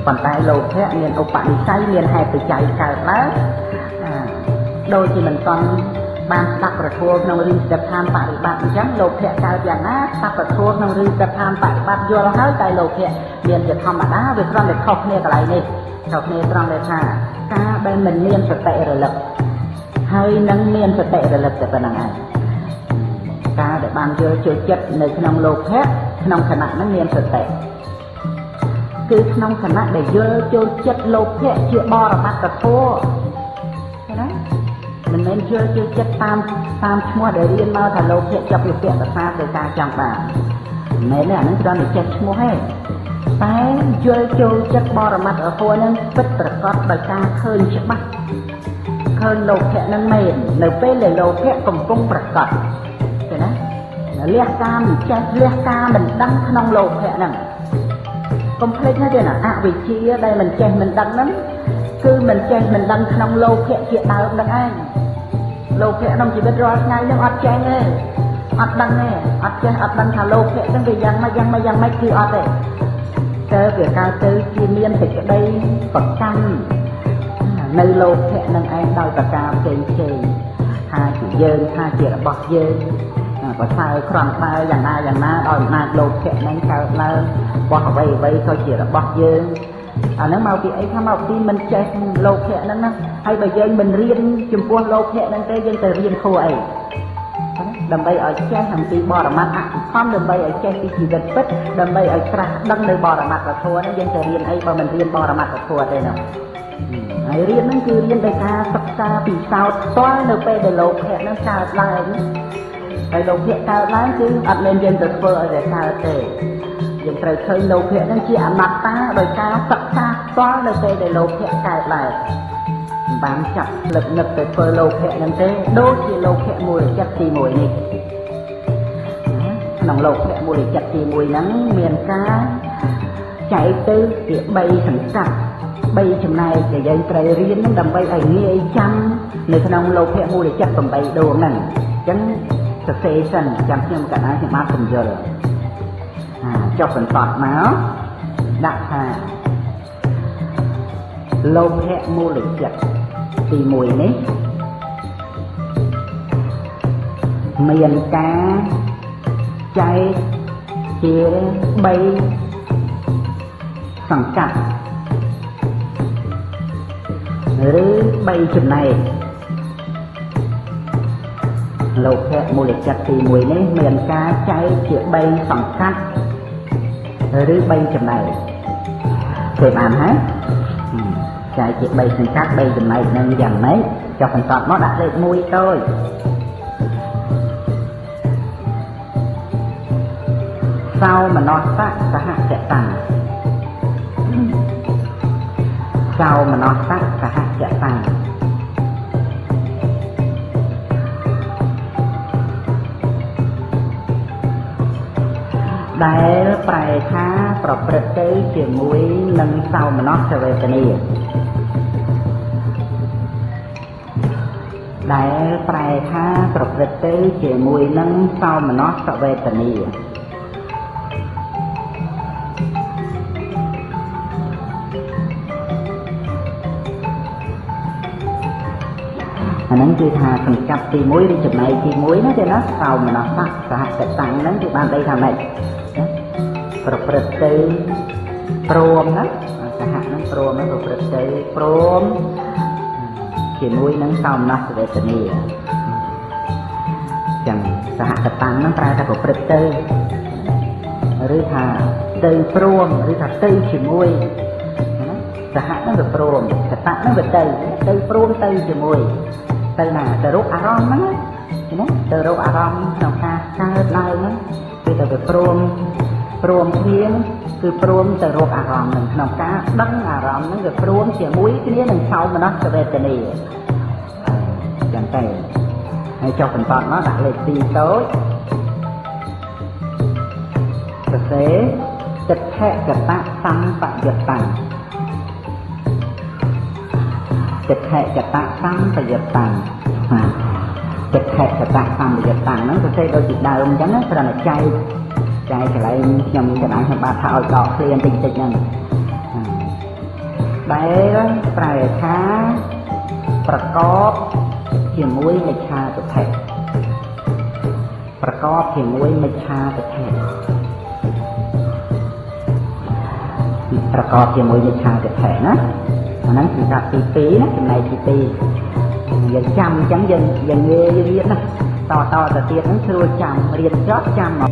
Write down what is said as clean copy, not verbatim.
còn tại lô thế miền ốc bạn say miền hai từ chạy cả lá đôi thì mình còn ban tậpประท้วงក្នុងរឿងស្ថានបរិបត្តិអញ្ចឹងលោកភៈកើតយ៉ាងណាtậpប្រท้วងក្នុងរឿងស្ថានបរិបត្តិយល់ហើយតែលោកភៈមានជាធម្មតាវាគ្រាន់តែខុសគ្នាកន្លែងនេះខុសគ្នាត្រង់ដែលថាការដែលមិនមានសតិរលឹកហើយនឹងមានសតិរលឹកតែប៉ុណ្្នឹងឯងការដែលបានយល់ចូលចិត្តនៅក្នុងលោកភៈក្នុងខណៈហ្នឹងមានសតិគឺក្នុងខណៈដែលយល់ចូលចិត្តលោកភៈជាបរមត្ថធម៌ឃើញទេមិនមែនជឿជឿចិត្តតាមឈ្មោះដែលរៀនមកថាលោកភៈចាប់ពីពាក្យភាសាទៅការចាំបានមិនមែនទេអានឹងគ្រាន់តែចេះឈ្មោះទេតែយល់ចូលចិត្តបរមត្ថធម៌នឹងពិតប្រកបដោយការឃើញច្បាស់ឃើញលោកភៈនឹងមែននៅពេលដែលលោកភៈកំពុងប្រកបឃើញណាលះការមិនចេះលះការមិនដឹងក្នុងលោកភៈហ្នឹងកុំភ្លេចណាទេណាអវិជ្ជាដែលមិនចេះមិនដឹងហ្នឹងគឺមិនចេះមិនដឹងក្នុងលោកភៈជាដើមនឹងឯងលោកភៈក្នុងជីវិតរាល់ថ្ងៃនឹងអត់ចេះទេអត់ដឹងទេអត់ចេះអត់ដឹងថាលោកភៈនឹងវាយ៉ាងម៉េចគឺអត់ទេទៅវាកើតទៅជាមានសេចក្តីប្រកាន់នៅលោកភៈនឹងឯងដោយប្រការផ្សេងថាជាយើងថាជារបស់យើងប្រសើរក្រំបើយ៉ាងណាដោយអំណាចលោកភៈនឹងកើតឡើងរបស់អ្វីក៏ជារបស់យើងអាហ្នឹងមកពីអីថាមកពីមិនចេះលោកភៈហ្នឹងណាហើយបើយើងមិនរៀនចំពោះលោកភៈហ្នឹងទេយើងទៅរៀនគួរអីដើម្បីឲ្យចេះអំពីបរមត្ថអភិធម្មដើម្បីឲ្យចេះពីជីវិតពិតដើម្បីឲ្យត្រាស់ដឹងនៅបរមត្ថធម៌ហ្នឹងយើងទៅរៀនអីបើមិនរៀនបរមត្ថធម៌ទេណាហើយរៀនហ្នឹងគឺរៀនដោយការសិក្សាពីសោតផ្ទាល់នៅពេលដែលលោកភៈហ្នឹងកើតឡើងហើយលោកភៈកើតឡើងគឺអត់មែនយើងទៅធ្វើឲ្យតែកើតទេយើងត្រូវឃើញលោកភៈហ្នឹងជាអនត្តាដោយការសិក្សាផ្ទាល់នៅពេលដែលលោកភៈកើតឡើងមិនបានចាប់លឹកនឹកទៅធ្វើលោកភៈហ្នឹងទេដូចជាលោកភៈមូលចិត្តទី1នេះក្នុងលោកភៈមូលចិត្តទី1ហ្នឹងមានការចែកទៅជា3សង្កាត់3ចំណែកដែលយើងត្រូវរៀនហ្នឹងដើម្បីឲ្យងាយចាំនៅក្នុងលោកភៈមូលចិត្ត8ដួងហ្នឹងអញ្ចឹងសរសេរសិនចាំខ្ញុំកណ្ដាលខ្ញុំបានពន្យល់ចុះបន្តមកដាក់ថាលោភៈមូលចិត្តទី1នេះមានការចែកជា3សង្កាត់ឬ3ចំណែកលោភៈមូលចិត្តទី1នេះមានការចែកជា3សង្កាត់ឬ3ចំណែកគេបានហើយចែកជា3សង្កាត់3ចំណែកនឹងយ៉ាងម៉េចចុះបន្តមកដាក់លេខ1តូចសោមនស្សៈសហចតាំងសោមនស្សៈសហចតាំងដែលប្រែថាប្រព្រឹត្តទៅជាមួយនឹងសោមនស្សវេទនាដែលប្រែថាប្រព្រឹត្តទៅជាមួយនឹងសោមនស្សវេទនាអាហ្នឹងគឺថាសង្កាត់ទី1ឬចំណែកទី1ណាទេណាសោមនស្សៈសហចតាំងហ្នឹងគឺបានន័យថាម៉េចប្រព្រឹត្តទៅព្រមណាសហហ្នឹងព្រមហ្នឹងប្រព្រឹត្តទៅព្រមជាមួយនឹងសោមនស្សវេទនាចឹងសហកតាំងហ្នឹងប្រែថាប្រព្រឹត្តទៅឬថាទៅព្រមឬថាទៅជាមួយសហហ្នឹងវាព្រមកតៈហ្នឹងវាទៅព្រមទៅជាមួយទៅណាទៅរកអារម្មណ៍ហ្នឹងណាទៅរកអារម្មណ៍ក្នុងការកើតឡើងហ្នឹងគឺទៅព្រមគ្នាគឺព្រមទៅរកអារម្មណ៍ហ្នឹងក្នុងការដឹងអារម្មណ៍ហ្នឹងវាព្រមជាមួយគ្នានឹងសោមនស្សវេទនាចឹងទៅហើយចុះបន្តមកដាក់លេខ2តូចសរសេរតិដ្ឋិកតសម្បយុត្តੰតិដ្ឋិកតសម្បយុត្តੰតិដ្ឋិកតសម្បយុត្តੰហ្នឹងសរសេរដូចពីដើមអញ្ចឹងគ្រាន់តែចែកកន្លែងខ្ញុំកណ្ដាលខ្ញុំបាទថាឲ្យដកឃ្លាបន្តិចហ្នឹង ដែលប្រែថាប្រកបជាមួយមិច្ឆាទិដ្ឋិប្រកបជាមួយមិច្ឆាទិដ្ឋិប្រកបជាមួយមិច្ឆាទិដ្ឋិណាអាហ្នឹងគឺការទី2ណាចំណែកទី2យើងចាំអញ្ចឹងយើងងាយរៀនណាតទៅទៀតហ្នឹងស្រួលចាំរៀនចប់ចាំមក